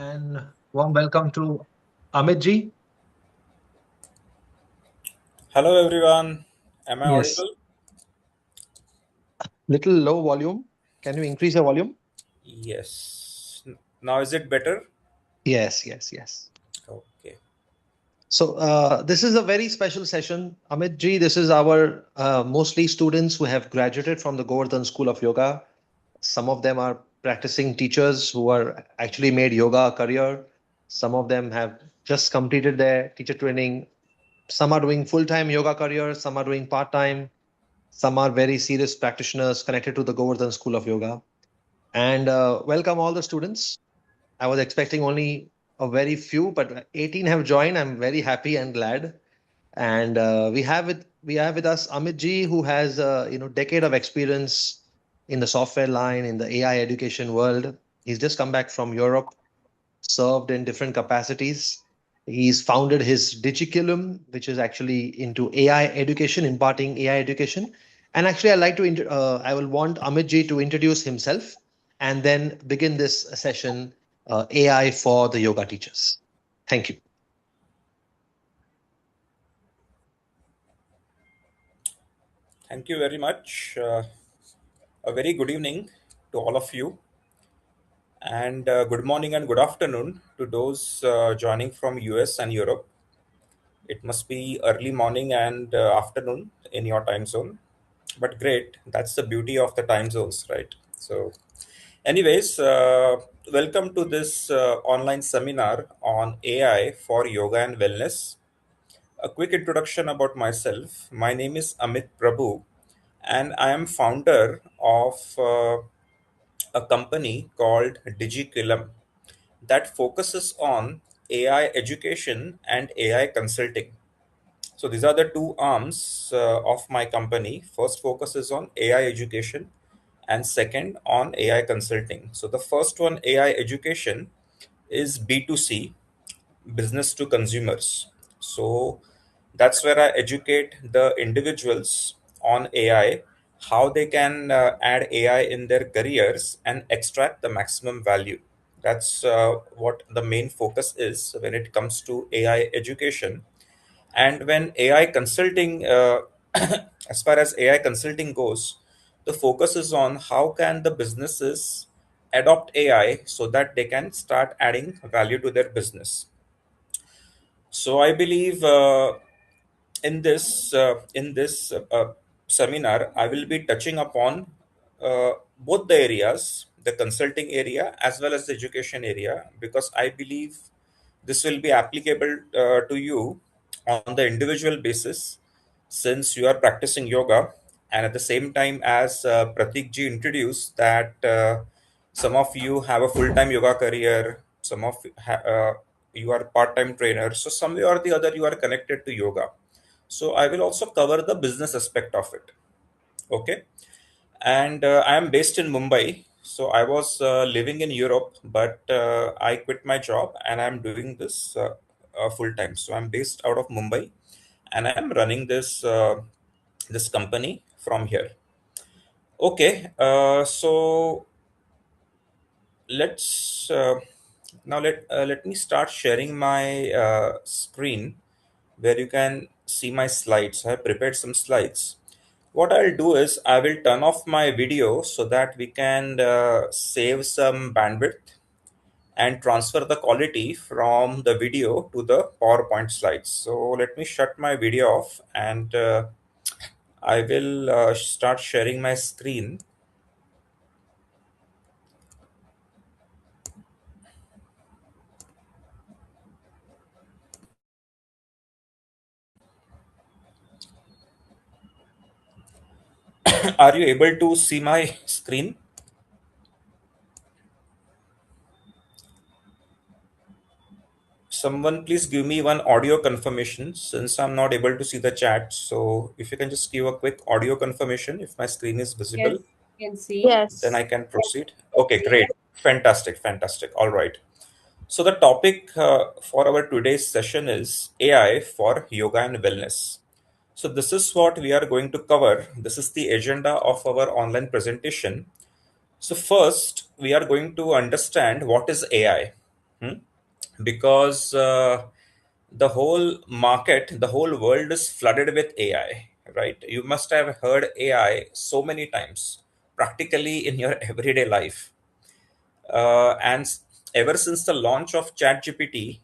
and warm welcome to Amit ji. Hello everyone. Am I Yes, audible? little low volume. Can you increase your volume? Yes. Now is it better? Yes. Okay. So this is a very special session, Amit ji. This is our mostly students who have graduated from the Govardhan School of Yoga. Some of them are practicing teachers who are actually made yoga a career. Some of them have just completed their teacher training. Some are doing full-time yoga career. Some are doing part-time. Some are very serious practitioners connected to the Govardhan School of Yoga. And welcome all the students. I was expecting only a very few, but 18 have joined. I'm very happy and glad. And we have with us Amit ji, who has decade of experience in the software line in the AI education world. He's just come back from Europe, served in different capacities. He's founded his Digiculum, which is actually into AI education, imparting AI education. And actually, I will want Amit ji to introduce himself and then begin this session, AI for the yoga teachers. Thank you. Thank you very much. A very good evening to all of you, and good morning and good afternoon to those joining from US and Europe. It must be early morning and afternoon in your time zone, but great. That's the beauty of the time zones, right? So, anyways, welcome to this online seminar on AI for yoga and wellness. A quick introduction about myself. My name is Amit Prabhu, and I am founder of a company called Digiculum that focuses on AI education and AI consulting. So these are the two arms of my company. First focuses on AI education, and second on AI consulting. So the first one, AI education, is B2C, business to consumers. So that's where I educate the individuals on AI, how they can add AI in their careers and extract the maximum value. That's what the main focus is when it comes to AI education. And when AI consulting, as far as AI consulting goes, the focus is on how can the businesses adopt AI so that they can start adding value to their business. So I believe in this seminar, I will be touching upon both the areas, the consulting area as well as the education area, because I believe this will be applicable to you on the individual basis, since you are practicing yoga, and at the same time, as Pratik ji introduced, that some of you have a full-time yoga career, some of you are part-time trainers, so some way or the other you are connected to yoga. So I will also cover the business aspect of it. Okay. And I am based in Mumbai. So I was living in Europe, but I quit my job and I'm doing this full time. So I'm based out of Mumbai, and I am running this company from here. Okay. So let's now let me start sharing my screen where you can see my slides. I have prepared some slides. What I'll do is I will turn off my video so that we can save some bandwidth and transfer the quality from the video to the PowerPoint slides. So let me shut my video off, and I will start sharing my screen. Are you able to see my screen? Someone please give me one audio confirmation, since I'm not able to see the chat. So if you can just give a quick audio confirmation if my screen is visible, Yes, can see. then I Yes. can proceed. Okay, great. Fantastic, fantastic. All right. So the topic for our today's session is AI for yoga and wellness. So this is what we are going to cover. This is the agenda of our online presentation. So first, we are going to understand what is AI. Hmm? Because the whole market, the whole world is flooded with AI, right? You must have heard AI so many times, practically in your everyday life. And ever since the launch of ChatGPT,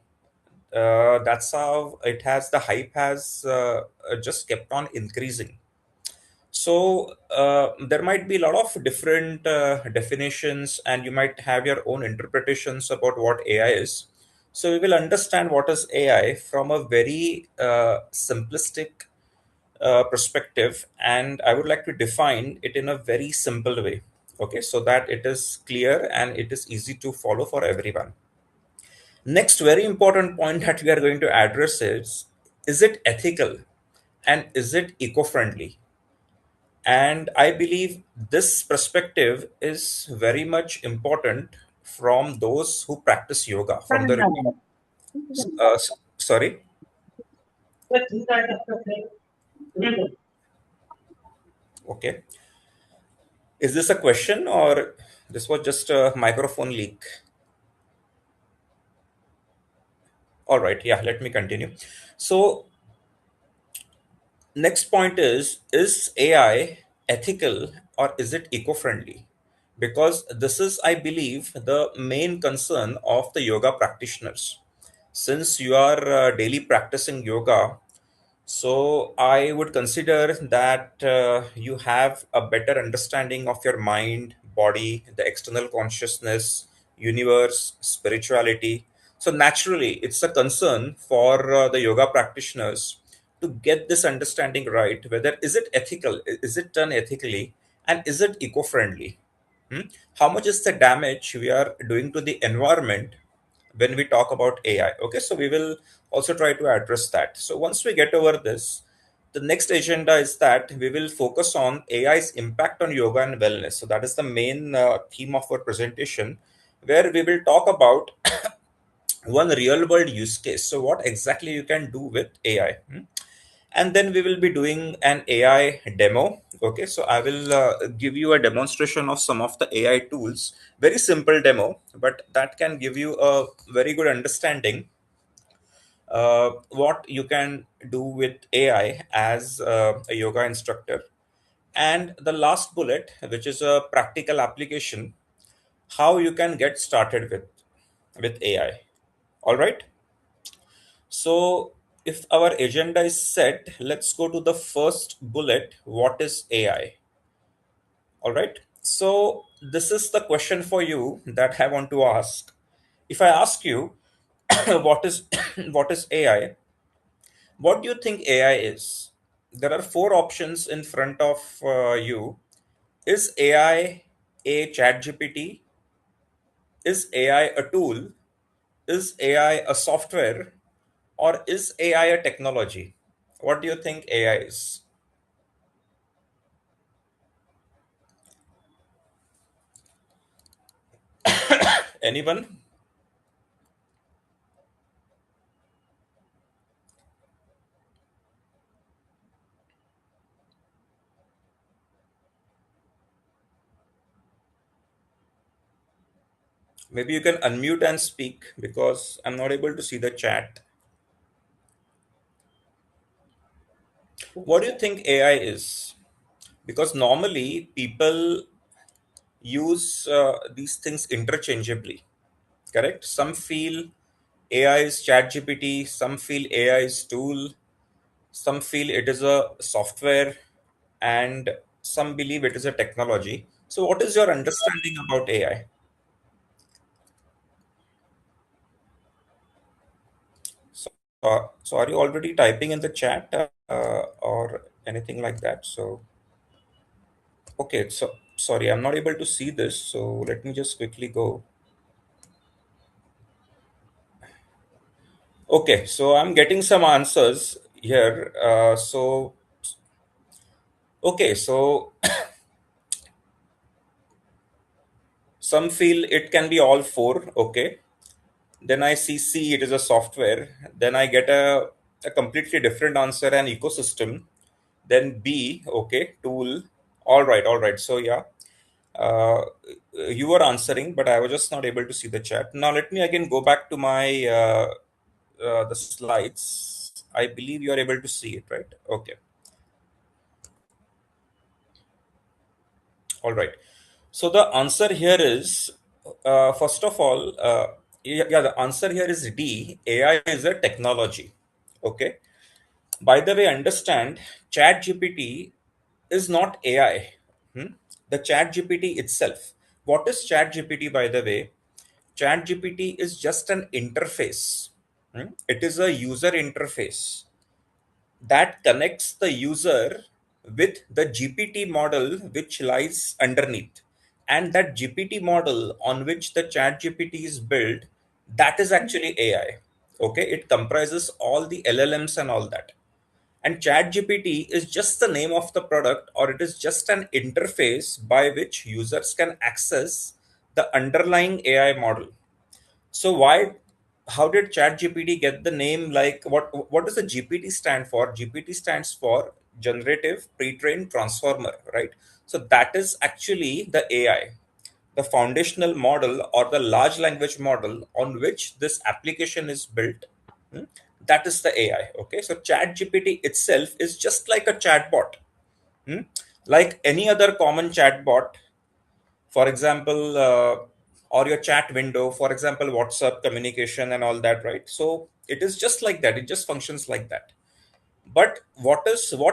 that's how it has the hype has just kept on increasing. So there might be a lot of different definitions, and you might have your own interpretations about what AI is. So we will understand what is AI from a very simplistic perspective, and I would like to define it in a very simple way. Okay, so that it is clear and it is easy to follow for everyone. Next, very important point that we are going to address is it ethical and is it eco friendly? And I believe this perspective is very much important from those who practice yoga, from the sorry. Okay, is this a question or this was just a microphone leak? All right, yeah, let me continue. So next point is AI ethical or is it eco-friendly? Because this is, I believe, the main concern of the yoga practitioners. Since you are daily practicing yoga, so I would consider that you have a better understanding of your mind, body, the external consciousness, universe, spirituality. So naturally, it's a concern for the yoga practitioners to get this understanding right. Whether is it ethical, is it done ethically, and is it eco-friendly? Hmm? How much is the damage we are doing to the environment when we talk about AI? Okay, so we will also try to address that. So once we get over this, the next agenda is that we will focus on AI's impact on yoga and wellness. So that is the main theme of our presentation, where we will talk about one real world use case. So what exactly you can do with AI. And then we will be doing an AI demo. Okay, so I will give you a demonstration of some of the AI tools. Very simple demo, but that can give you a very good understanding what you can do with AI as a yoga instructor. And the last bullet, which is a practical application, how you can get started with AI. All right. So if our agenda is set, let's go to the first bullet. What is AI? All right. So this is the question for you that I want to ask. If I ask you what is what is AI, what do you think AI is? There are four options in front of you. Is AI a chat GPT? Is AI a tool? Is AI a software? Or is AI a technology? What do you think AI is? Anyone? Maybe you can unmute and speak because I'm not able to see the chat. What do you think AI is? Because normally people use these things interchangeably, correct? Some feel AI is ChatGPT, some feel AI is tool, some feel it is a software, and some believe it is a technology. So, what is your understanding about AI? So, so are you already typing in the chat or anything like that? So, okay, so sorry, I'm not able to see this. So, let me just quickly go. Okay, so I'm getting some answers here. Okay, so some feel it can be all four. Okay, then I see C, it is a software. Then I get a completely different answer, an ecosystem. Then B, okay, tool. All right, all right. So yeah, Uh, you were answering, but I was just not able to see the chat. Now let me again go back to my the slides. I believe you are able to see it, right? Okay. All right. So the answer here is, first of all, yeah, the answer here is D. AI is a technology. Okay. By the way, understand Chat GPT is not AI. Hmm? The Chat GPT itself. What is Chat GPT, by the way? Chat GPT is just an interface. It is a user interface that connects the user with the GPT model which lies underneath. And that GPT model on which the Chat GPT is built, that is actually AI. Okay, it comprises all the LLMs and all that. And ChatGPT is just the name of the product, or it is just an interface by which users can access the underlying AI model. So why, how did ChatGPT get the name? Like what does the GPT stand for? GPT stands for Generative Pre-trained Transformer, right? So that is actually the AI, the foundational model or the large language model on which this application is built. Hmm? That is the AI. Okay, so ChatGPT itself is just like a chatbot. Hmm? Like any other common chatbot, for example, or your chat window, for example, WhatsApp communication and all that, right? So it is just like that. It just functions like that. But what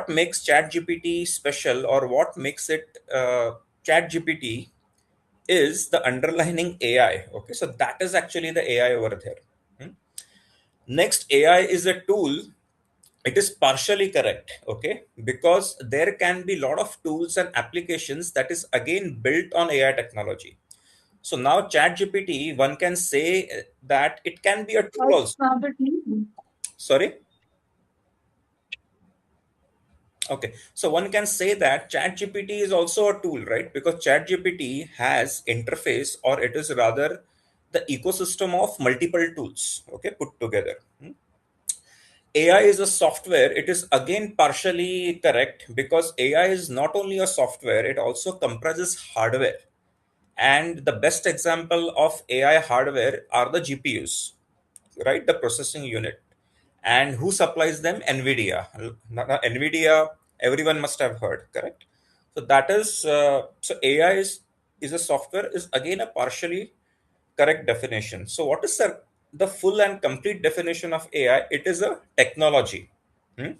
makes ChatGPT special, or what makes it ChatGPT, is the underlining AI. Okay, so that is actually the AI over there. Hmm? Next, AI is a tool. It is partially correct, okay, because there can be a lot of tools and applications that is again built on AI technology. So now ChatGPT, one can say that it can be a tool also. Sorry. Okay, so one can say that ChatGPT is also a tool, right? Because ChatGPT has interface, or it is rather the ecosystem of multiple tools, okay, put together. AI is a software. It is again partially correct, because AI is not only a software, it also comprises hardware. And the best example of AI hardware are the GPUs, right? The processing unit. And who supplies them? NVIDIA. Now, NVIDIA, everyone must have heard, correct? So that is, so AI is a software, is again a partially correct definition. So what is the full and complete definition of AI? It is a technology. Hmm?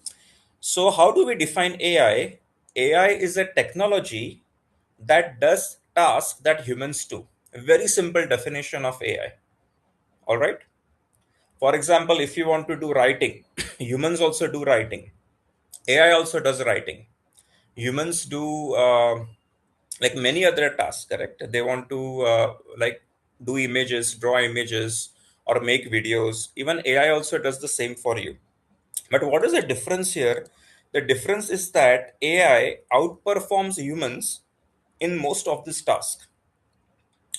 So how do we define AI? AI is a technology that does tasks that humans do. A very simple definition of AI. All right. For example, if you want to do writing, humans also do writing. AI also does writing. Humans do like many other tasks, correct? They want to like do images, draw images, or make videos. Even AI also does the same for you. But what is the difference here? The difference is that AI outperforms humans in most of these tasks.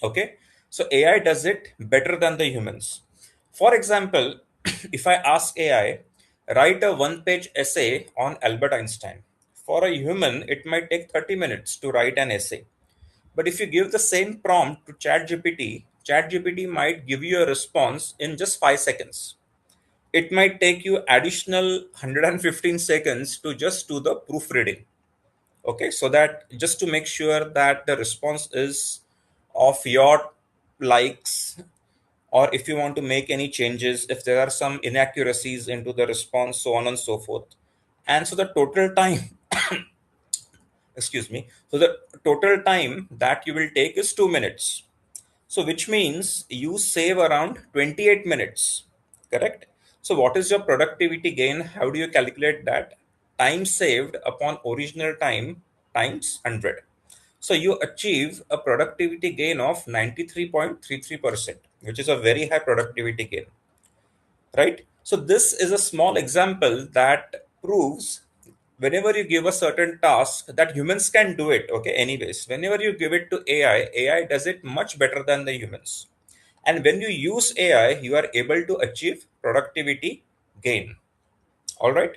Okay, so AI does it better than the humans. For example, if I ask AI, write a one page essay on Albert Einstein. For a human, it might take 30 minutes to write an essay. But if you give the same prompt to ChatGPT, ChatGPT might give you a response in just 5 seconds. It might take you additional 115 seconds to just do the proofreading. Okay, so that just to make sure that the response is of your likes, or if you want to make any changes, if there are some inaccuracies into the response, so on and so forth. And so the total time, excuse me, so the total time that you will take is 2 minutes. So which means you save around 28 minutes, correct? So what is your productivity gain? How do you calculate that? Time saved upon original time times 100. So you achieve a productivity gain of 93.33%, which is a very high productivity gain, right? So this is a small example that proves whenever you give a certain task that humans can do it, okay, anyways, whenever you give it to AI does it much better than the humans. And when you use AI, you are able to achieve productivity gain. All right.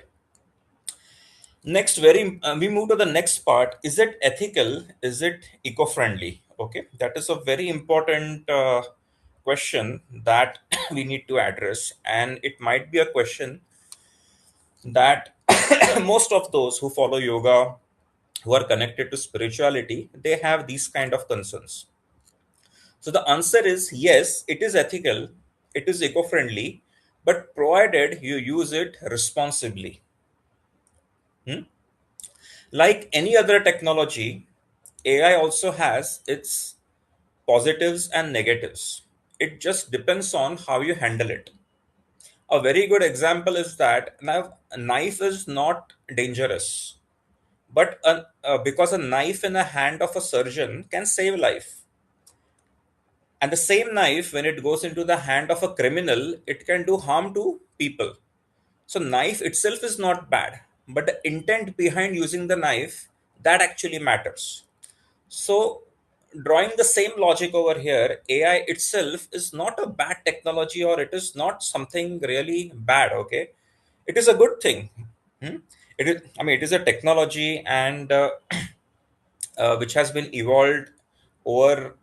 Next, we move to the next part. Is it ethical? Is it eco-friendly? Okay, that is a very important question that we need to address, and it might be a question that most of those who follow yoga, who are connected to spirituality, they have these kind of concerns. So the answer is yes, it is ethical, it is eco-friendly, but provided you use it responsibly. Hmm? Like any other technology, AI also has its positives and negatives. It just depends on how you handle it. A very good example is that now a knife is not dangerous, but because a knife in the hand of a surgeon can save life. And the same knife, when it goes into the hand of a criminal, it can do harm to people. So knife itself is not bad, but the intent behind using the knife, that actually matters. So, drawing the same logic over here, AI itself is not a bad technology, or it is not something really bad. Okay, it is a good thing. Hmm? It is. I mean, it is a technology and which has been evolved over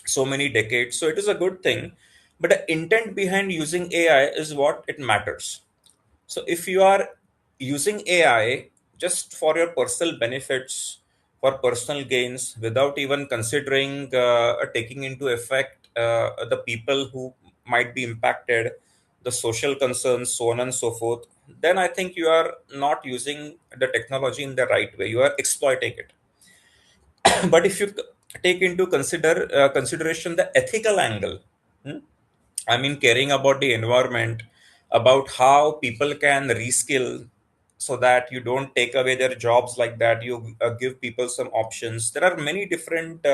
so many decades. So it is a good thing. But the intent behind using AI is what it matters. So if you are using AI just for your personal benefits, for personal gains, without even considering taking into effect the people who might be impacted, the social concerns, so on and so forth, then I think you are not using the technology in the right way. You are exploiting it. But if you take into consideration the ethical angle, hmm, I mean, caring about the environment, about how people can reskill so that you don't take away their jobs like that, you give people some options. There are many different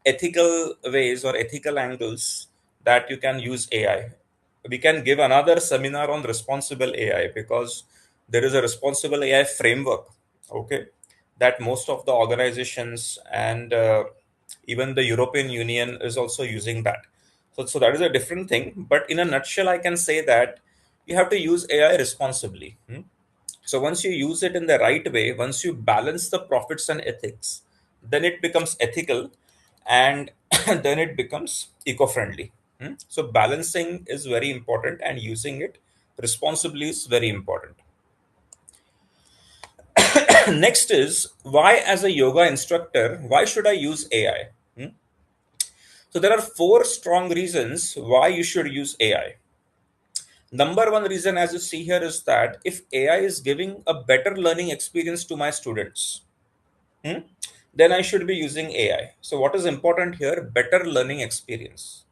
ethical ways or ethical angles that you can use AI. We can give another seminar on responsible AI, because there is a responsible AI framework, okay, that most of the organizations and even the European Union is also using that. So that is a different thing. But in a nutshell, I can say that you have to use AI responsibly. Hmm? So once you use it in the right way, once you balance the profits and ethics, then it becomes ethical, and then it becomes eco-friendly. Hmm? So balancing is very important, and using it responsibly is very important. Next is, why as a yoga instructor, why should I use AI? Hmm? So there are four strong reasons why you should use AI. Number one reason, as you see here, is that if AI is giving a better learning experience to my students, hmm, then I should be using AI. So, what is important here? Better learning experience.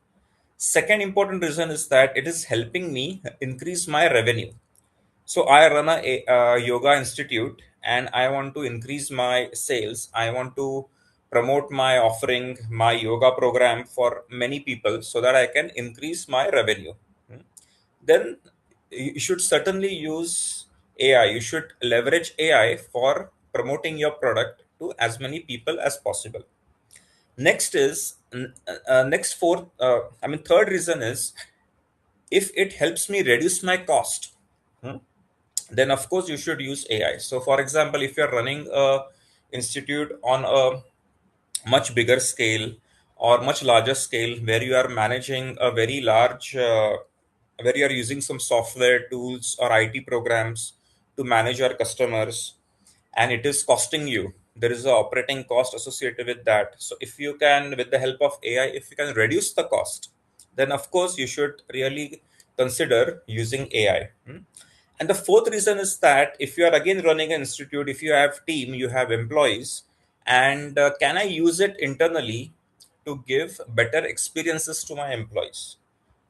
Second important reason is that it is helping me increase my revenue. So, I run a yoga institute and I want to increase my sales. I want to promote my offering, my yoga program for many people so that I can increase my revenue. Hmm. Then you should certainly use AI. You should leverage AI for promoting your product to as many people as possible. Next is next fourth. I mean, third reason is, if it helps me reduce my cost, hmm, then of course you should use AI. So, for example, if you're running a institute on a much bigger scale or much larger scale, where you are managing a very large where you are using some software tools or IT programs to manage your customers, and it is costing you, there is an operating cost associated with that. So if you can, with the help of AI, if you can reduce the cost, then of course you should really consider using AI. And the fourth reason is that if you are again running an institute, if you have team, you have employees, and can I use it internally to give better experiences to my employees?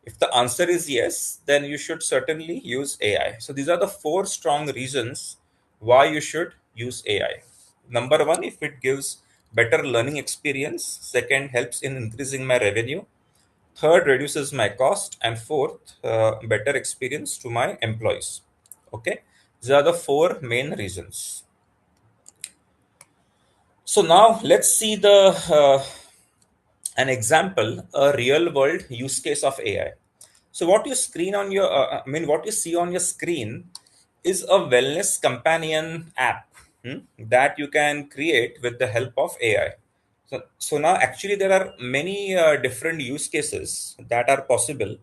If the answer is yes, then you should certainly use AI. So these are the four strong reasons why you should use AI. Number one, if it gives better learning experience. Second, helps in increasing my revenue. Third, reduces my cost. And fourth, better experience to my employees. Okay, these are the four main reasons. So now let's see the an example, a real world use case of AI. So what you screen on your, I mean, what you see on your screen is a wellness companion app, that you can create with the help of AI. So now actually there are many different use cases that are possible.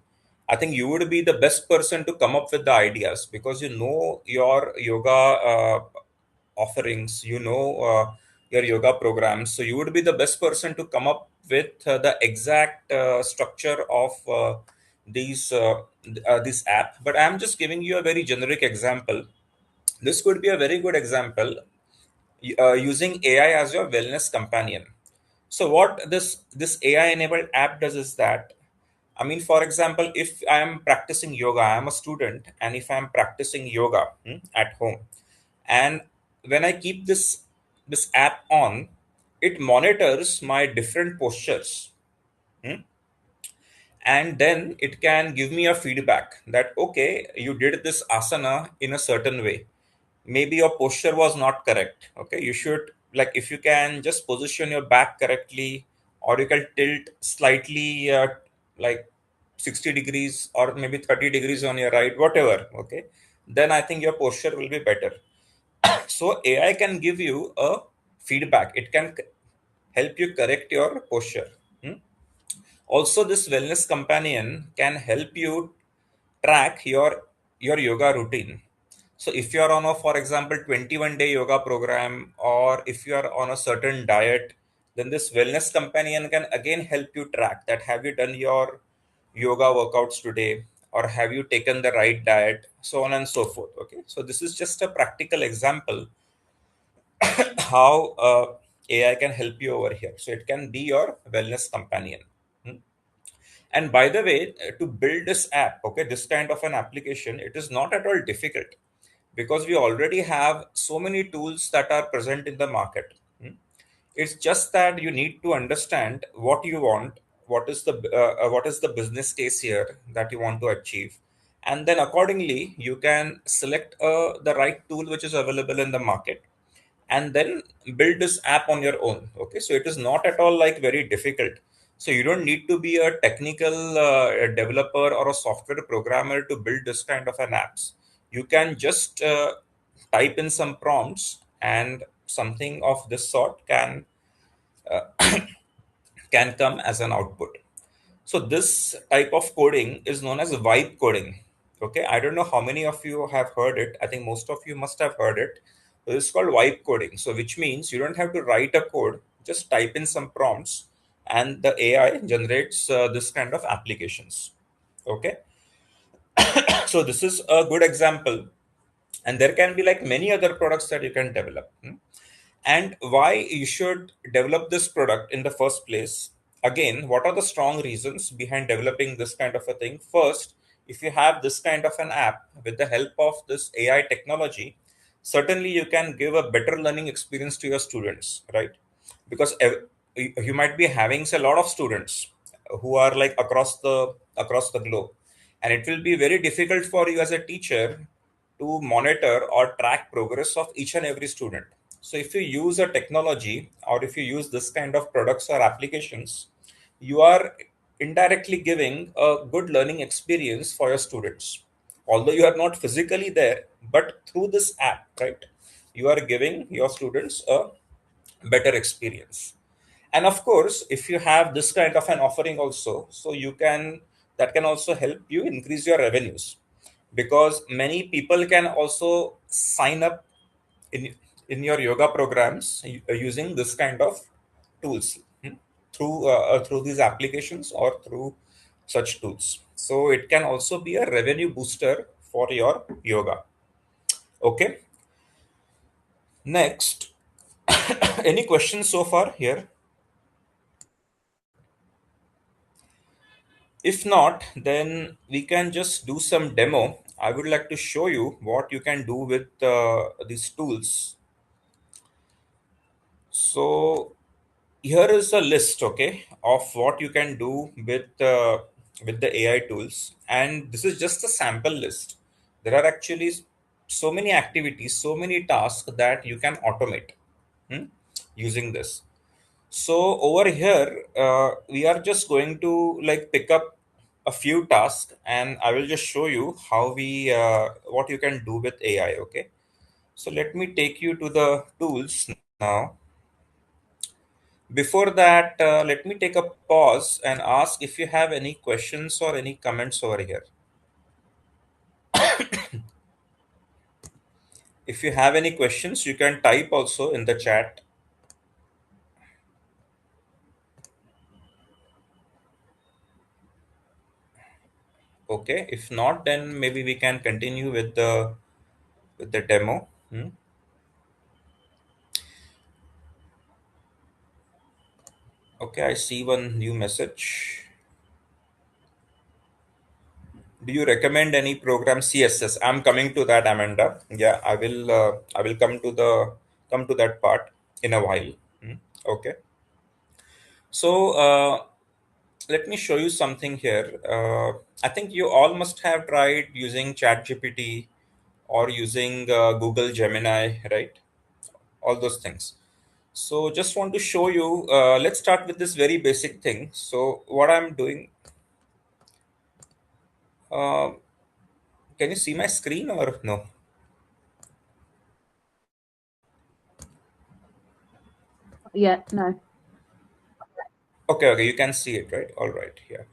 I think you would be the best person to come up with the ideas because you know your yoga offerings, you know your yoga programs. So you would be the best person to come up with the exact structure of this app. But I'm just giving you a very generic example. This could be a very good example, using AI as your wellness companion. So what this AI enabled app does is that, I mean, for example, if I am practicing yoga, I am a student, and if I am practicing yoga at home, and when I keep this app on, it monitors my different postures, hmm, and then it can give me a feedback that okay, you did this asana in a certain way, maybe your posture was not correct. Okay, you should, like, if you can just position your back correctly, or you can tilt slightly, like 60 degrees or maybe 30 degrees on your right, whatever. Okay, then I think your posture will be better. So AI can give you a feedback, it can help you correct your posture. Also, this wellness companion can help you track your yoga routine. So if you are on a, for example, 21-day yoga program, or if you are on a certain diet, then this wellness companion can again help you track that have you done your yoga workouts today, or have you taken the right diet, so on and so forth. Okay, so this is just a practical example how AI can help you over here. So it can be your wellness companion. Hmm. And by the way, to build this app, okay, this kind of an application, it is not at all difficult because we already have so many tools that are present in the market. Hmm. It's just that you need to understand what you want, what is the business case here that you want to achieve, and then accordingly you can select the right tool which is available in the market, and then build this app on your own. Okay, so it is not at all like very difficult. So you don't need to be a technical developer or a software programmer to build this kind of an apps. You can just type in some prompts, and something of this sort can come as an output. So this type of coding is known as vibe coding. Okay, I don't know how many of you have heard it. I think most of you must have heard it. This is called vibe coding. So which means you don't have to write a code, just type in some prompts, and the AI generates this kind of applications. Okay, so this is a good example, and there can be like many other products that you can develop. And why you should develop this product in the first place. Again, what are the strong reasons behind developing this kind of a thing? First, if you have this kind of an app with the help of this AI technology, certainly you can give a better learning experience to your students, right? Because you might be having a lot of students who are like across the globe, and it will be very difficult for you as a teacher to monitor or track progress of each and every student. So if you use a technology, or if you use this kind of products or applications, you are indirectly giving a good learning experience for your students. Although you are not physically there, but through this app, right, you are giving your students a better experience. And of course, if you have this kind of an offering also, so you can, that can also help you increase your revenues, because many people can also sign up in in your yoga programs using this kind of tools, through these applications or through such tools. So it can also be a revenue booster for your yoga. Okay, next. Any questions so far here? If not, then we can just do some demo. I would like to show you what you can do with these tools. So here is a list, okay, of what you can do with the AI tools, and this is just a sample list. There are actually so many activities, so many tasks that you can automate, using this. So over here, we are just going to like pick up a few tasks, and I will just show you how we what you can do with AI. Okay. So let me take you to the tools now. Before that, let me take a pause and ask if you have any questions or any comments over here. If you have any questions, you can type also in the chat. Okay. If not, then maybe we can continue with the demo. Okay, I see one new message. Do you recommend any programs? Yes, yes. I'm coming to that, Amanda. Yeah, I will. I will come to that part in a while. Okay. So let me show you something here. I think you all must have tried using ChatGPT or using Google Gemini, right? All those things. So just want to show you. Let's start with this very basic thing. So what I'm doing. Uh, can you see my screen or no? Yeah, no. Okay, okay, you can see it, right? All right, yeah.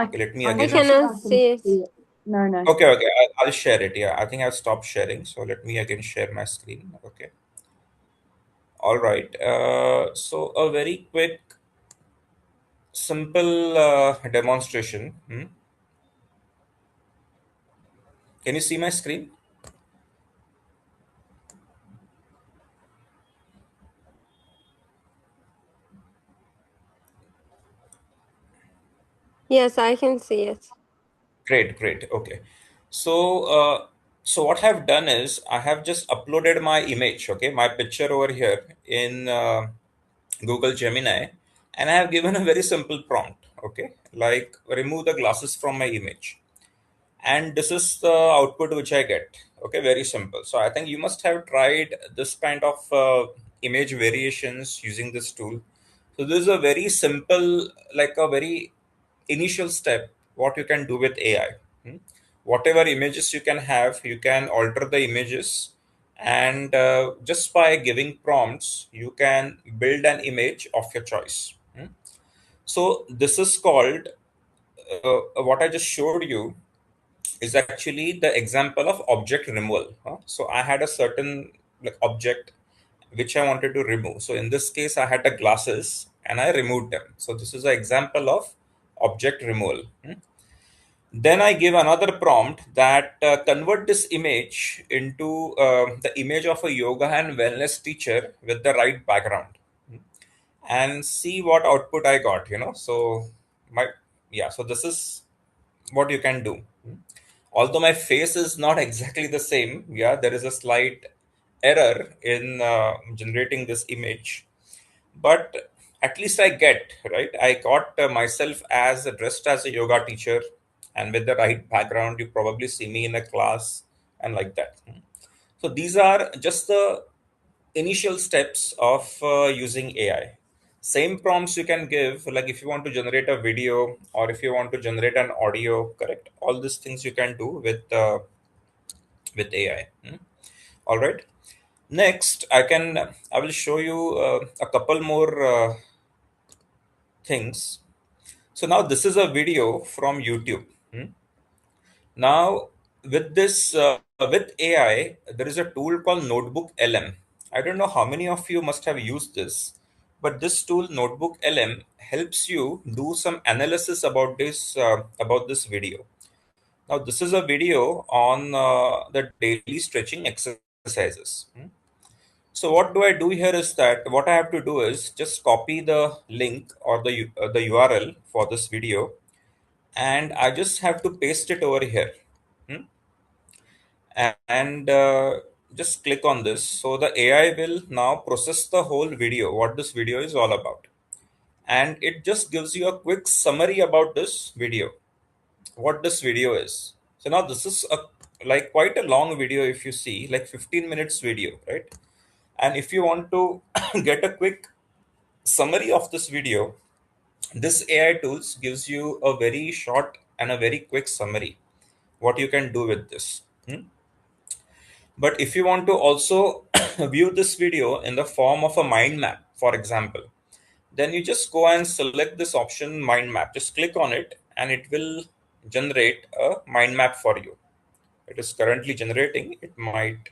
Okay, let me I'm I again. sure cannot I can see it. see it. No, no. Okay, okay, I'll share it. Yeah, I think I've stopped sharing. So let me again share my screen. Okay. All right. So a very quick, simple demonstration. Can you see my screen? Yes, I can see it. Great, great. Okay. So, so what I've done is I have just uploaded my image, okay, my picture over here in Google Gemini, and I have given a very simple prompt, okay, like remove the glasses from my image, and this is the output which I get. Okay, very simple. So I think you must have tried this kind of image variations using this tool. So this is a very simple, like a very initial step what you can do with AI. Hmm. Whatever images you can have, you can alter the images, and just by giving prompts you can build an image of your choice. So this is called what I just showed you is actually the example of object removal. So I had a certain like object which I wanted to remove. So in this case, I had the glasses and I removed them. So this is an example of object removal. Then I give another prompt that convert this image into the image of a yoga and wellness teacher with the right background, and see what output I got. So my yeah. So this is what you can do. Although my face is not exactly the same, yeah, there is a slight error in generating this image, but at least I get right. I got myself as dressed as a yoga teacher, and with the right background. You probably see me in a class and like that. So these are just the initial steps of using AI. Same prompts you can give, like if you want to generate a video or if you want to generate an audio, correct? All these things you can do with AI. All right. Next, I will show you a couple more things. So now this is a video from YouTube. Now, with this, with AI, there is a tool called Notebook LM. I don't know how many of you must have used this, but this tool, Notebook LM, helps you do some analysis about this video. Now, this is a video on the daily stretching exercises. So, what do I do here is that what I have to do is just copy the link or the URL for this video, and I just have to paste it over here. Hmm? And just click on this. So the AI will now process the whole video, what this video is all about. And it just gives you a quick summary about this video, what this video is. So now this is a like quite a long video if you see, like 15 minutes video, right? And if you want to get a quick summary of this video, This AI tools gives you a very short and a very quick summary what you can do with this. But if you want to also view this video in the form of a mind map, for example, then you just go and select this option mind map. Just click on it and it will generate a mind map for you. It is currently generating. It might,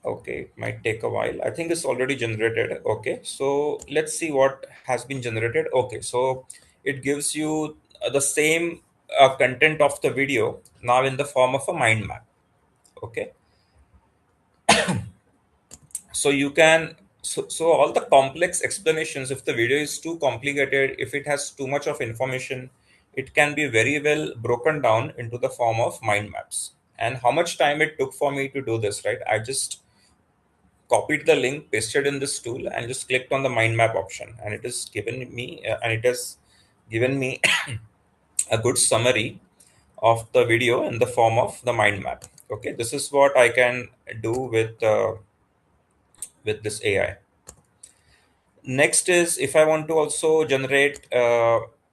okay, it might take a while. I think it's already generated. Okay, so let's see what has been generated. Okay, so it gives you the same content of the video now in the form of a mind map. Okay, so you can, so all the complex explanations, if the video is too complicated, if it has too much of information, it can be very well broken down into the form of mind maps. And how much time it took for me to do this, right? I just copied the link, pasted in this tool, and just clicked on the mind map option, and it has given me and it has given me a good summary of the video in the form of the mind map. Okay, this is what I can do with this AI. Next is, if I want to also generate,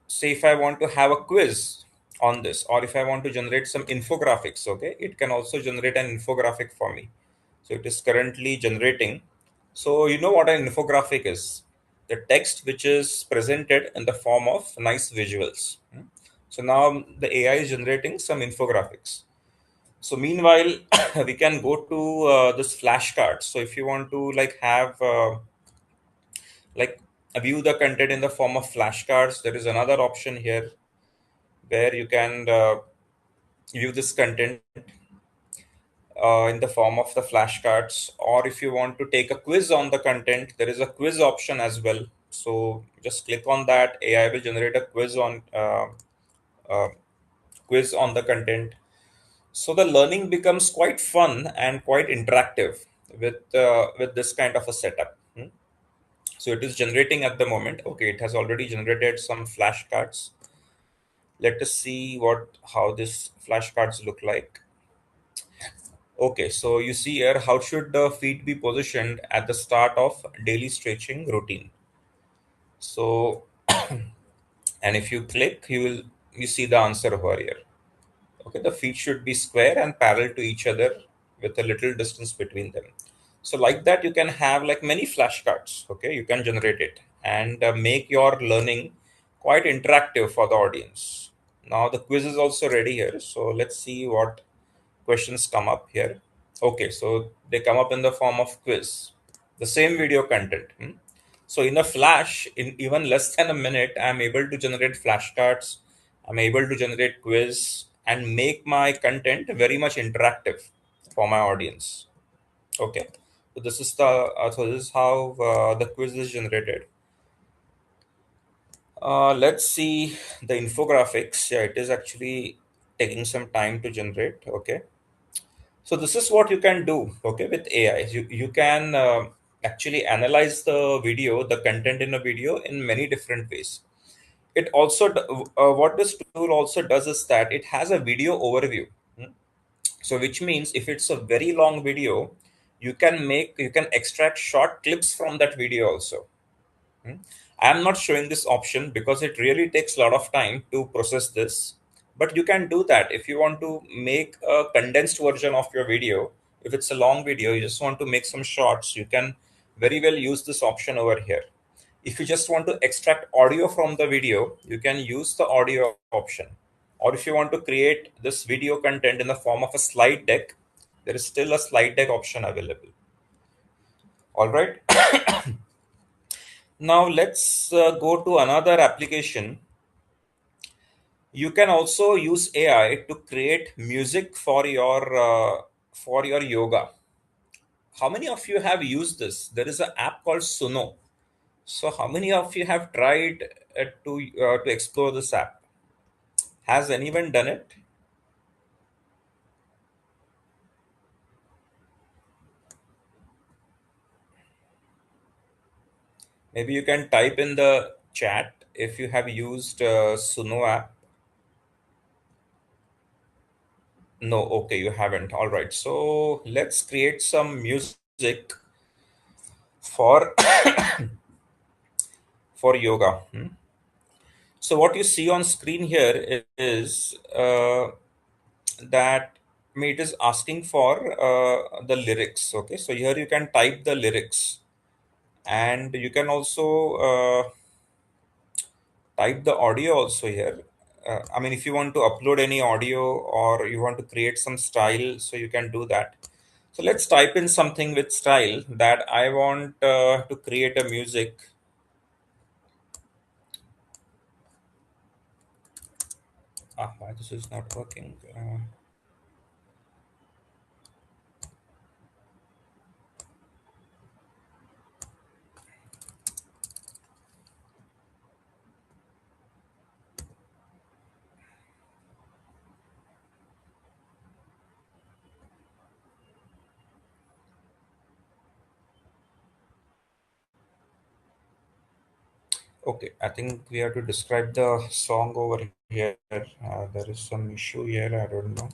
say, if I want to have a quiz on this, or if I want to generate some infographics, okay, it can also generate an infographic for me. So it is currently generating. So you know what an infographic is? The text which is presented in the form of nice visuals. So now the AI is generating some infographics. So meanwhile, we can go to this flashcards. So if you want to like have like view the content in the form of flashcards, there is another option here where you can view this content in the form of the flashcards. Or if you want to take a quiz on the content, there is a quiz option as well. So just click on that. AI will generate a uh, quiz on the content. So the learning becomes quite fun and quite interactive with this kind of a setup. So it is generating at the moment. Okay, it has already generated some flashcards. Let us see what how this flashcards look like. Okay, so you see here, how should the feet be positioned at the start of daily stretching routine? So, and if you click, you see the answer over here. Okay, the feet should be square and parallel to each other with a little distance between them. So like that, you can have like many flashcards. Okay, you can generate it and make your learning quite interactive for the audience. Now the quiz is also ready here. So let's see what questions come up here. Okay, so they come up in the form of quiz, the same video content. So in a flash, in even less than a minute, I'm able to generate flashcards. I'm able to generate quiz and make my content very much interactive for my audience. Okay, so this is how the quiz is generated. Let's see the infographics. Yeah, it is actually taking some time to generate. Okay, so this is what you can do, okay, with AI. You can actually analyze the video, the content in a video in many different ways. It also, what this tool also does is that it has a video overview. Hmm. So which means if it's a very long video, you can extract short clips from that video also. Hmm. I'm not showing this option because it really takes a lot of time to process this. But you can do that if you want to make a condensed version of your video. If it's a long video, you just want to make some shorts, you can very well use this option over here. If you just want to extract audio from the video, you can use the audio option. Or if you want to create this video content in the form of a slide deck, there is still a slide deck option available. All right. Now let's go to another application. You can also use AI to create music for your yoga. How many of you have used this? There is an app called Suno. So how many of you have tried to explore this app? Has anyone done it? Maybe you can type in the chat if you have used Suno app. No, okay, you haven't. All right. So let's create some music for for yoga. So what you see on screen here is that it is asking for the lyrics. Okay, so here you can type the lyrics, and you can also type the audio also here. I mean, if you want to upload any audio or you want to create some style, so you can do that. So let's type in something with style that I want to create a music. Why this is not working? Okay, I think we have to describe the song over here. There is some issue here. I don't know.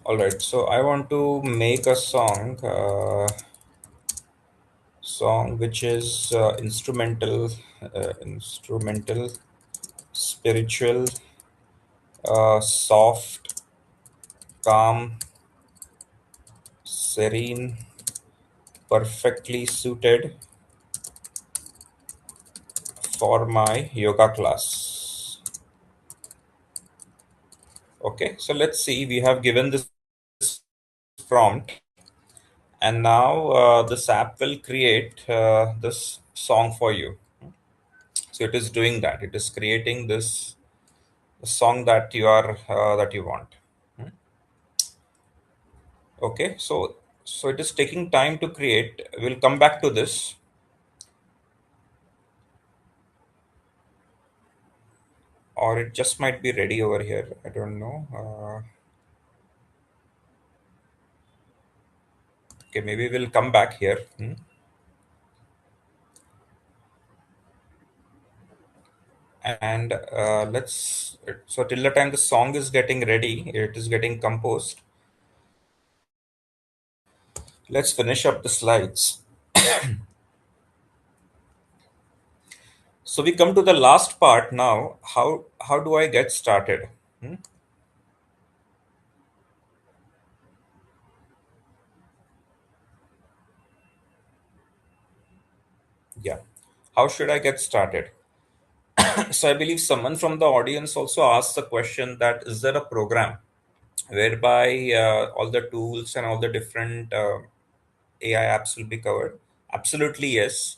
All right, so I want to make a song which is instrumental, spiritual, soft, calm, serene, perfectly suited for my yoga class. Okay, so let's see. We have given this prompt, and now this app will create this song for you. So it is doing that. It is creating this song that you want. Okay, so it is taking time to create. We'll come back to this. Or it just might be ready over here. I don't know. Okay, maybe we'll come back here. And let's. So till the time the song is getting ready, it is getting composed. Let's finish up the slides. So we come to the last part now. How do I get started? Hmm? Yeah. How should I get started? So I believe someone from the audience also asked the question that is there a program whereby all the tools and all the different AI apps will be covered? Absolutely yes.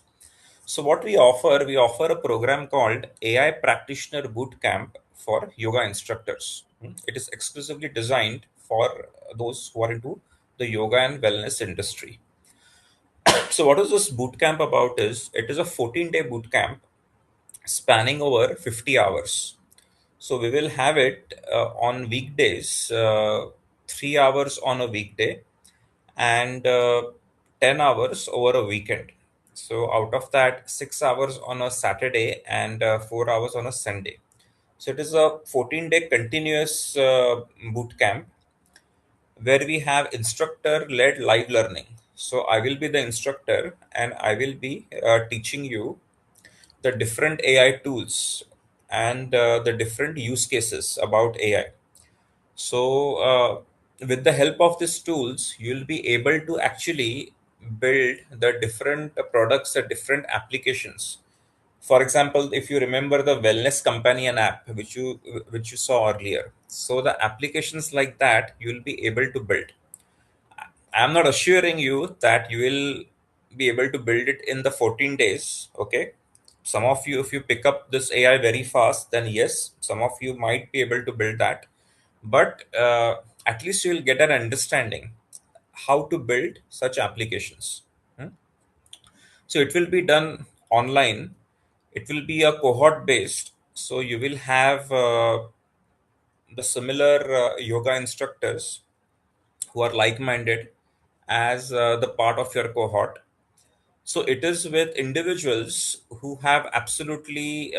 So what we offer a program called AI Practitioner Bootcamp for yoga instructors. It is exclusively designed for those who are into the yoga and wellness industry. So what is this bootcamp about is it is a 14-day bootcamp spanning over 50 hours. So we will have it on weekdays, 3 hours on a weekday and 10 hours over a weekend. So out of that, 6 hours on a Saturday and 4 hours on a Sunday. So it is a 14-day continuous boot camp where we have instructor led live learning. So I will be the instructor and I will be teaching you the different AI tools and the different use cases about AI. So, with the help of these tools, you'll be able to actually build the different products, the different applications. For example, if you remember the wellness companion app which you saw earlier, so the applications like that you'll be able to build. I'm not assuring you that you will be able to build it in the 14 days. Okay. Some of you, if you pick up this AI very fast, then yes, some of you might be able to build that. But at least you'll get an understanding how to build such applications. Hmm? So it will be done online. It will be a cohort based. So you will have the similar yoga instructors who are like minded as the part of your cohort. So it is with individuals who have absolutely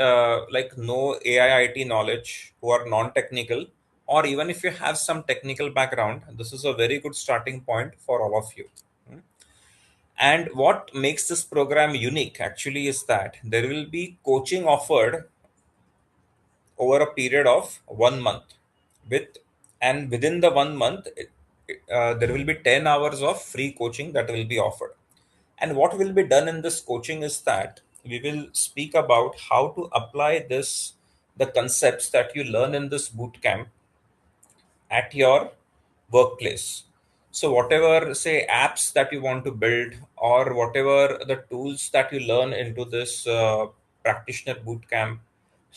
like no AI IT knowledge, who are non-technical, or even if you have some technical background, this is a very good starting point for all of you. Hmm. And what makes this program unique actually is that there will be coaching offered over a period of 1 month with and within the 1 month there will be 10 hours of free coaching that will be offered. And what will be done in this coaching is that we will speak about how to apply this the concepts that you learn in this boot camp at your workplace. So whatever say apps that you want to build, or whatever the tools that you learn into this practitioner boot camp,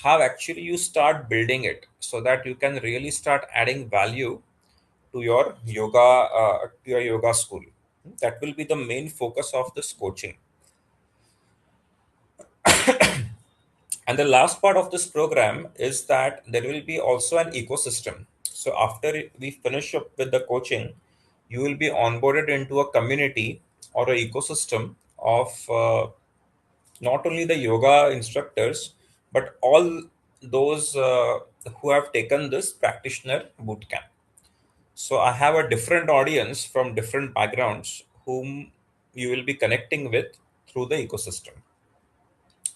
how actually you start building it so that you can really start adding value to your yoga school. That will be the main focus of this coaching. And the last part of this program is that there will be also an ecosystem. So after we finish up with the coaching, you will be onboarded into a community or a ecosystem of not only the yoga instructors, but all those who have taken this practitioner bootcamp. So I have a different audience from different backgrounds whom you will be connecting with through the ecosystem.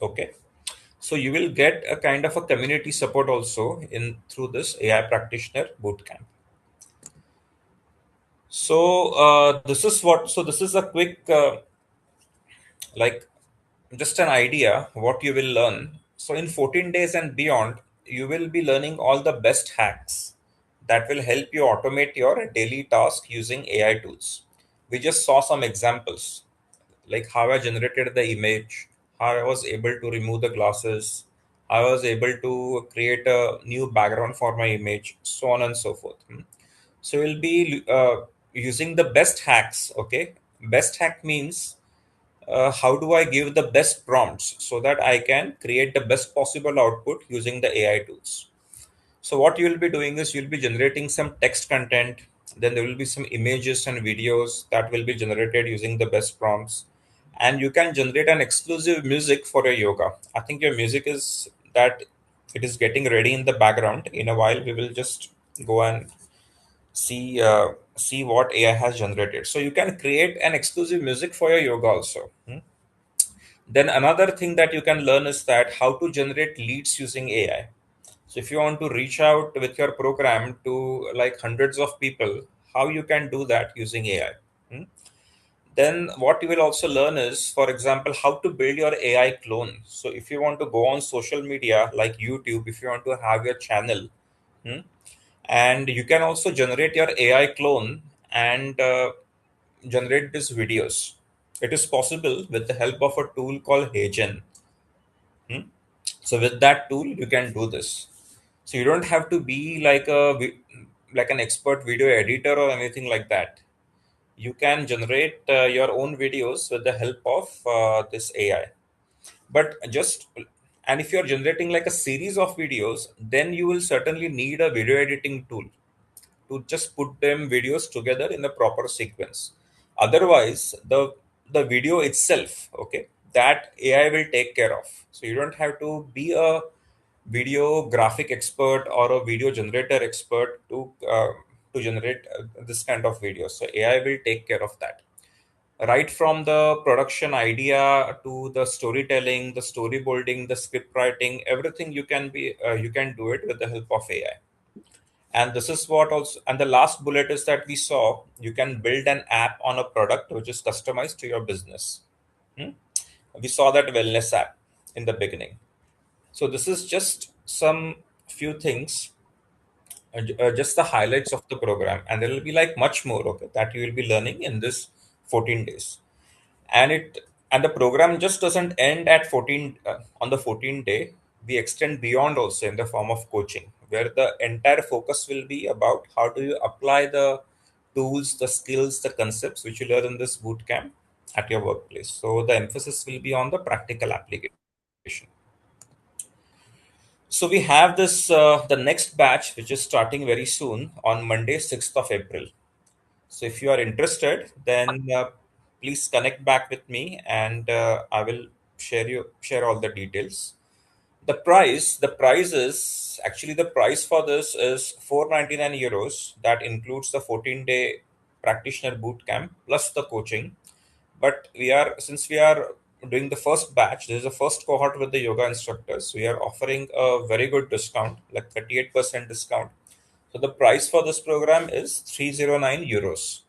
Okay. So you will get a kind of a community support also in through this AI practitioner bootcamp. So this is a quick like just an idea what you will learn. So in 14 days and beyond, you will be learning all the best hacks that will help you automate your daily task using AI tools. We just saw some examples like how I generated the image, how I was able to remove the glasses, how I was able to create a new background for my image, so on and so forth. So we'll be using the best hacks. Okay, best hack means how do I give the best prompts so that I can create the best possible output using the AI tools. So what you will be doing is you'll be generating some text content, then there will be some images and videos that will be generated using the best prompts. And you can generate an exclusive music for your yoga. I think your music is that it is getting ready in the background. In a while, we will just go and see what AI has generated. So you can create an exclusive music for your yoga also. Then another thing that you can learn is that how to generate leads using AI. So if you want to reach out with your program to like hundreds of people, how you can do that using AI. Hmm? Then what you will also learn is, for example, how to build your AI clone. So if you want to go on social media like YouTube, if you want to have your channel, hmm, and you can also generate your AI clone and generate these videos. It is possible with the help of a tool called Heygen. Hmm? So with that tool, you can do this. So you don't have to be like like an expert video editor or anything like that. You can generate your own videos with the help of this AI. But just and if you're generating like a series of videos, then you will certainly need a video editing tool to just put them videos together in a proper sequence. Otherwise, the video itself, okay, that AI will take care of. So you don't have to be a video graphic expert or a video generator expert to generate this kind of video. So AI will take care of that. Right from the production idea to the storytelling, the storyboarding, the script writing, everything you can do it with the help of AI. And this is what also, and the last bullet is that we saw you can build an app on a product which is customized to your business. Hmm? We saw that wellness app in the beginning. So this is just some few things, just the highlights of the program, and there will be like much more, okay, that you will be learning in this 14 days. And it and the program just doesn't end at 14 on the 14th day. We extend beyond also in the form of coaching, where the entire focus will be about how do you apply the tools, the skills, the concepts which you learn in this boot camp at your workplace. So the emphasis will be on the practical application. So we have this the next batch which is starting very soon on Monday, 6th of April. So if you are interested, then please connect back with me, and I will share all the details. The price is actually, the price for this is 499 euros. That includes the 14-day practitioner boot camp plus the coaching. But since we are doing the first batch, this is the first cohort with the yoga instructors, we are offering a very good discount, like 38% discount. So the price for this program is 309 euros.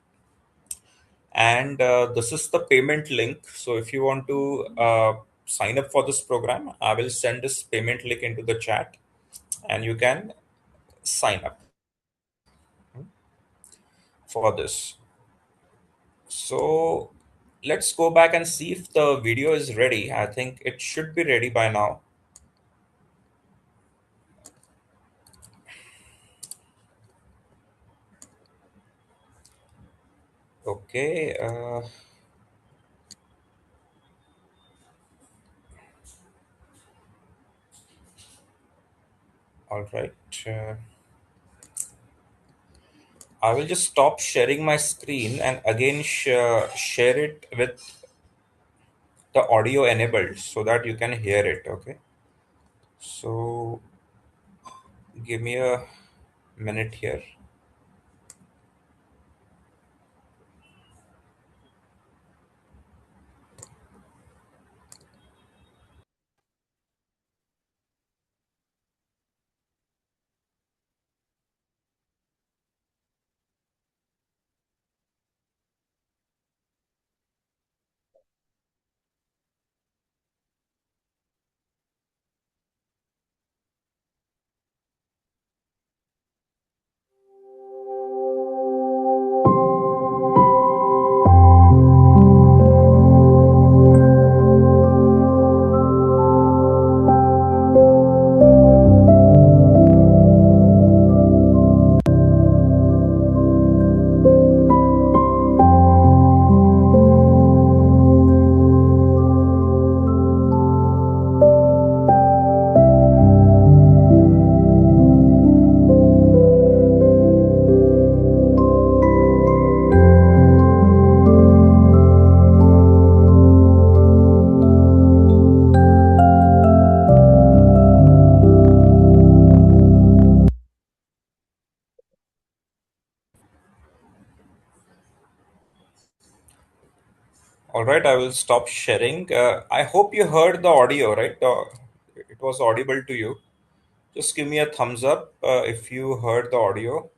And this is the payment link. So if you want to sign up for this program, I will send this payment link into the chat, and you can sign up for this. So let's go back and see if the video is ready. I think it should be ready by now. Okay. All right. I will just stop sharing my screen and again share it with the audio enabled so that you can hear it. Okay. So give me a minute here. All right, I will stop sharing. I hope you heard the audio, right? It was audible to you. Just give me a thumbs up if you heard the audio,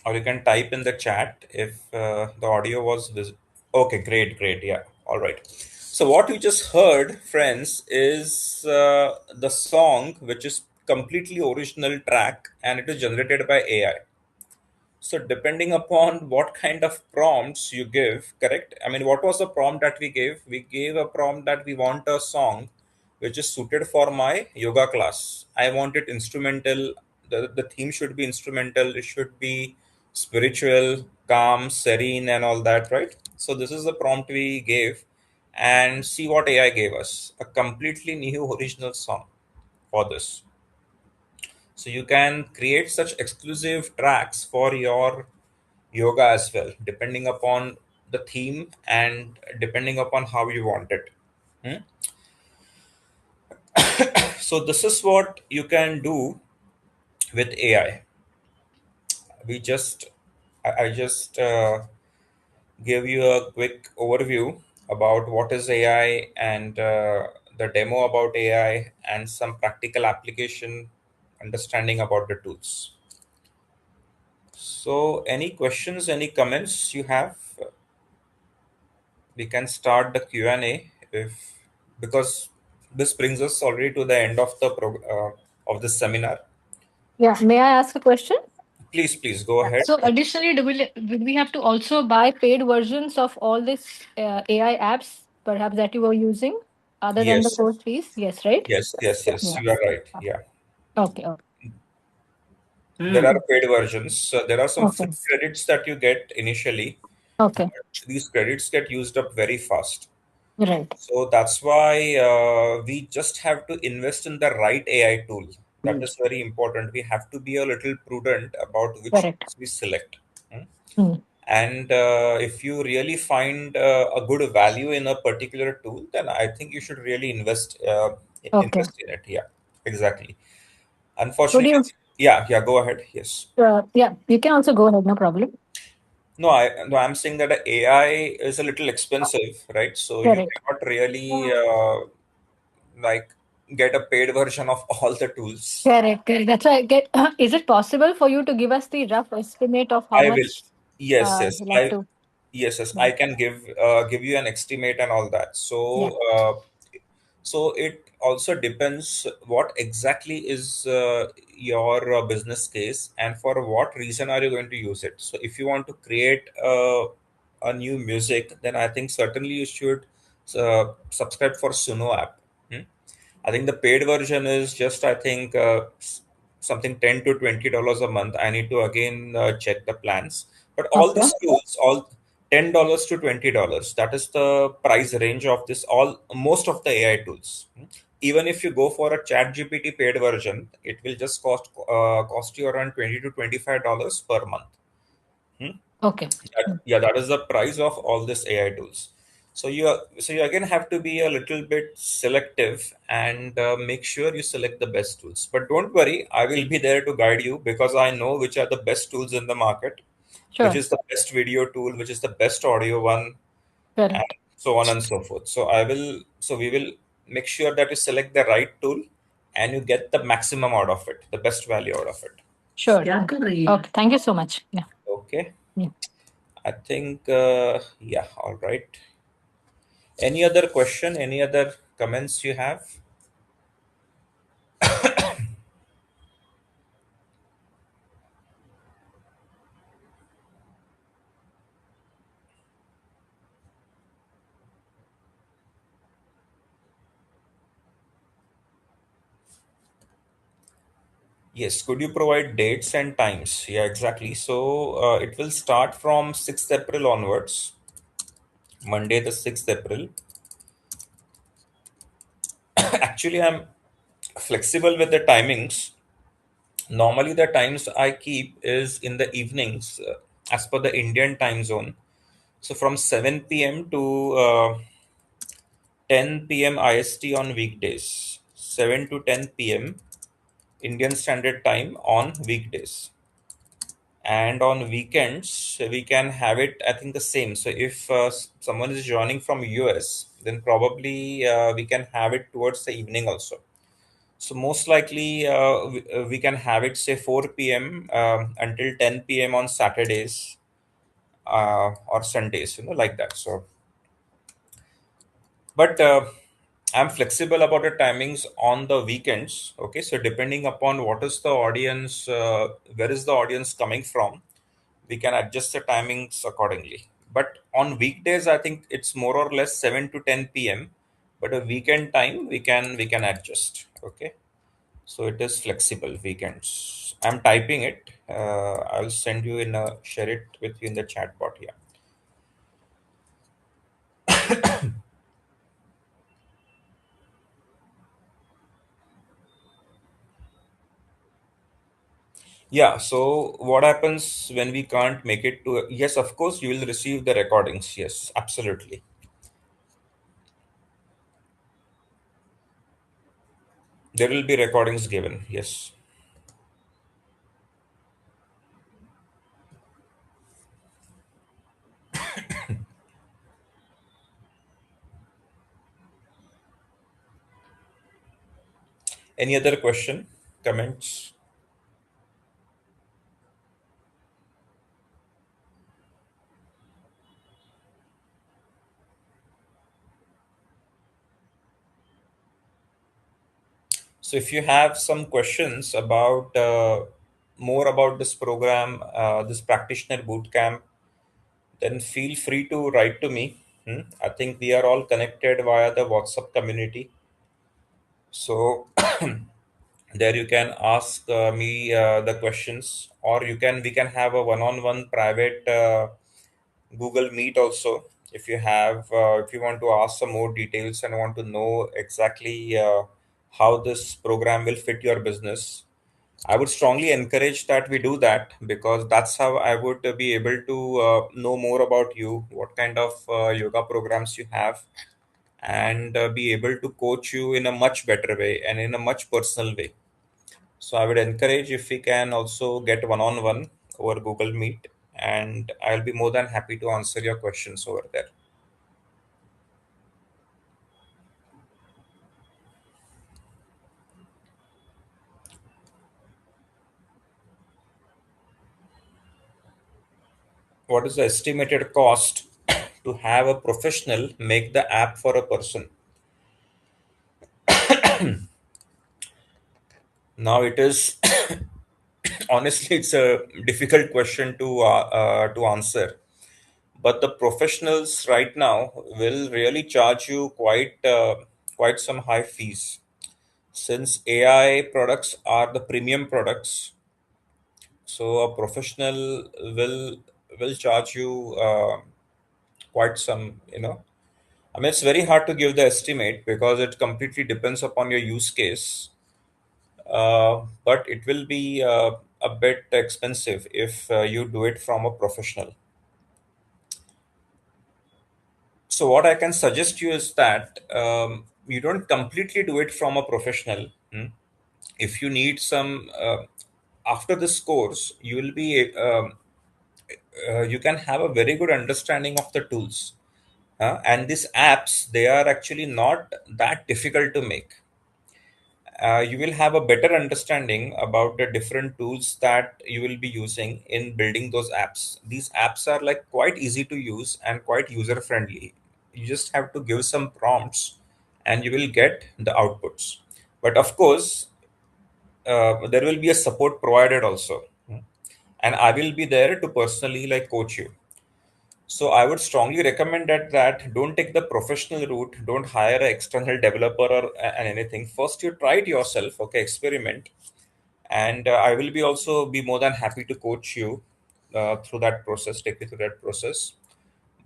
or you can type in the chat if the audio was visible. Okay, great, great. Yeah, all right. So, what you just heard, friends, is the song, which is completely original track, and it is generated by AI. So depending upon what kind of prompts you give, correct? I mean, what was the prompt that we gave? We gave a prompt that we want a song which is suited for my yoga class. I want it instrumental. The theme should be instrumental. It should be spiritual, calm, serene, and all that, right? So this is the prompt we gave, and see what AI gave us. A completely new original song for this. So you can create such exclusive tracks for your yoga as well, depending upon the theme and depending upon how you want it. Hmm? So this is what you can do with AI. We just I just gave you a quick overview about what is AI, and the demo about AI, and some practical application understanding about the tools. So any questions, any comments you have? We can start the Q&A, if because this brings us already to the end of of this seminar. Yeah, may I ask a question? Please go Yeah. ahead. So additionally, do we have to also buy paid versions of all these AI apps, perhaps that you were using, other than the Yes, course fees? Yes, right? yes. Yeah. You are right. Yeah, Okay. Okay. there are Hmm. paid versions. There are some Okay. free credits that you get initially. Okay. These credits get used up very fast. Right. So that's why we just have to invest in the right AI tool. That is very important. We have to be a little prudent about which Correct. tools we select. Hmm? Mm. And if you really find a good value in a particular tool, then I think you should really Okay. invest in it. Yeah, exactly. Would Unfortunately, you? yeah, go ahead. Yes. Yeah, you can also go ahead. No problem. No, I'm saying that AI is a little expensive, right? So you Correct. cannot really like get a paid version of all the tools. Correct. Correct. That's why I get. Is it possible for you to give us the rough estimate of how I will. much Yes, yes. you like to? Yes. Yeah. I can give you an estimate and all that. Yeah. So it also depends what exactly is your business case and for what reason are you going to use it. So if you want to create a new music, then I think certainly you should subscribe for Suno app. Hmm? I think the paid version is just I think something $10 to $20 a month. I need to again check the plans. But all Okay. these tools, all $10 to $20, that is the price range of this. All most of the AI tools. Even if you go for a Chat GPT paid version, it will just cost you around $20 to $25 per month. Hmm? Okay. Yeah, that is the price of all these AI tools. So you again have to be a little bit selective and make sure you select the best tools. But don't worry, I will be there to guide you because I know which are the best tools in the market, which Sure. is the best video tool, which is the best audio one, and Correct. so on and so forth. So we will make sure that you select the right tool and you get the maximum out of it, the best value out of it. Sure. Yeah. Okay. Thank you so much. Yeah. Okay. Yeah. I think, yeah, all right. Any other question? Any other comments you have? Yes, could you provide dates and times? Yeah, exactly. So it will start from 6th April onwards, Monday, the 6th April. Actually, I'm flexible with the timings. Normally, the times I keep is in the evenings as per the Indian time zone. So from 7 p.m. to 10 p.m. IST on weekdays, 7 to 10 p.m. Indian Standard Time on weekdays. And on weekends, we can have it, I think, the same. So if someone is joining from US, then probably we can have it towards the evening also. So most likely we can have it say 4 p.m. Until 10 p.m. on Saturdays or Sundays, like that. So but I'm flexible about the timings on the weekends. Okay, so depending upon what is the audience, where is the audience coming from, we can adjust the timings accordingly. But on weekdays, I think it's more or less 7 to 10 p.m. But a weekend time we can adjust. Okay, so it is flexible weekends. I'm typing it. I'll send you share it with you in the chat bot here. Yeah, so what happens when we can't make it to? Yes, of course, you will receive the recordings. Yes, absolutely. There will be recordings given. Yes. Any other question, comments? So if you have some questions about more about this program, this practitioner bootcamp, then feel free to write to me. I think we are all connected via the WhatsApp community. So there you can ask me the questions, or we can have a one-on-one private Google Meet also. If you want to ask some more details and want to know exactly how this program will fit your business, I would strongly encourage that we do that, because that's how I would be able to know more about you, what kind of yoga programs you have, and be able to coach you in a much better way and in a much personal way. So I would encourage if we can also get one-on-one over Google Meet, and I'll be more than happy to answer your questions over there. What is the estimated cost to have a professional make the app for a person? Now it is honestly, it's a difficult question to answer. But the professionals right now will really charge you quite some high fees, since AI products are the premium products. So a professional will charge you quite some. I mean, it's very hard to give the estimate because it completely depends upon your use case. But it will be a bit expensive if you do it from a professional. So what I can suggest you is that you don't completely do it from a professional. If you need some after this course, you can have a very good understanding of the tools. And these apps, they are actually not that difficult to make. You will have a better understanding about the different tools that you will be using in building those apps. These apps are like quite easy to use and quite user friendly. You just have to give some prompts and you will get the outputs. But of course, there will be a support provided also. And I will be there to personally like coach you. So I would strongly recommend that don't take the professional route. Don't hire an external developer and anything. First, you try it yourself. Okay, experiment, and I will be also be more than happy to coach you through that process. Take you through that process.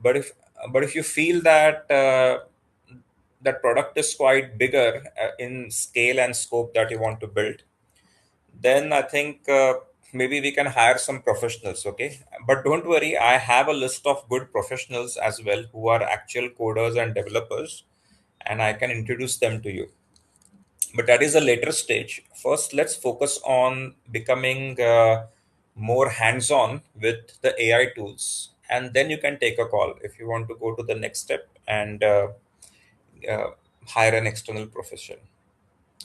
But if you feel that that product is quite bigger in scale and scope that you want to build, then I think maybe we can hire some professionals. Okay, but don't worry, I have a list of good professionals as well who are actual coders and developers, and I can introduce them to you. But that is a later stage. First, let's focus on becoming more hands-on with the AI tools, and then you can take a call if you want to go to the next step and uh, hire an external profession.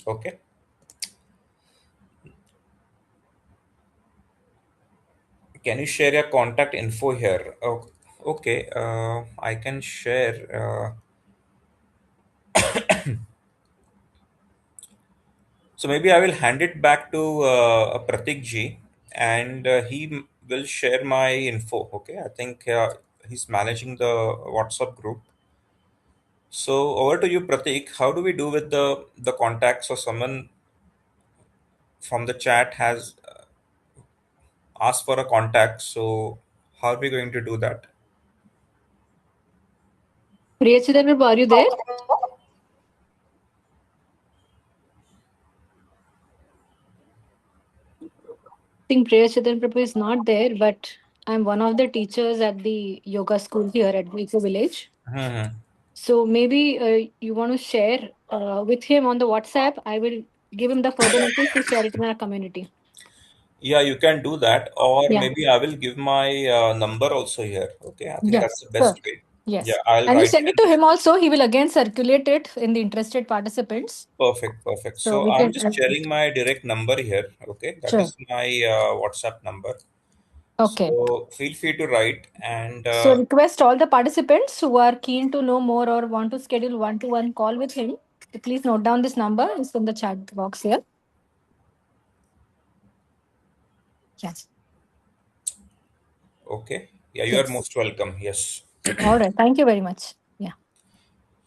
Okay. Can you share your contact info here? Oh, okay, I can share. So maybe I will hand it back to Pratik ji, and will share my info. Okay, I think he's managing the WhatsApp group. So over to you, Pratik. How do we do with the contacts, or someone from the chat has asked for a contact? So how are we going to do that? Priyachidhan, are you there? I think Priyachidhan Prabhu is not there, but I'm one of the teachers at the yoga school here at Eco Village. Hmm. So maybe you want to share with him on the WhatsApp. I will give him the further notice to share it in our community. Yeah, you can do that, or Yeah. maybe I will give my number also here. Okay, I think that's Yes. the Sure. best way. Yeah, Yes. I'll And you write send it it to in. him also. He will again circulate it in the interested participants. Perfect, perfect. So So we I'm can. just sharing my direct number here. Okay, that Sure. is my WhatsApp number. Okay. So feel free to write, and So request all the participants who are keen to know more or want to schedule one-to-one call with him. To please note down this number. It's in the chat box here. Yes. okay, yeah, you are Yes. most welcome. Yes. All right. Thank you very much. Yeah.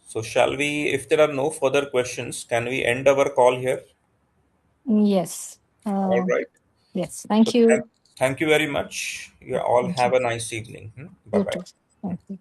So shall we? If there are no further questions, can we end our call here? Yes. All right. Yes. So Thank you. thank you very much. You all Thank have you. a nice evening. Bye You bye. too. Thank you.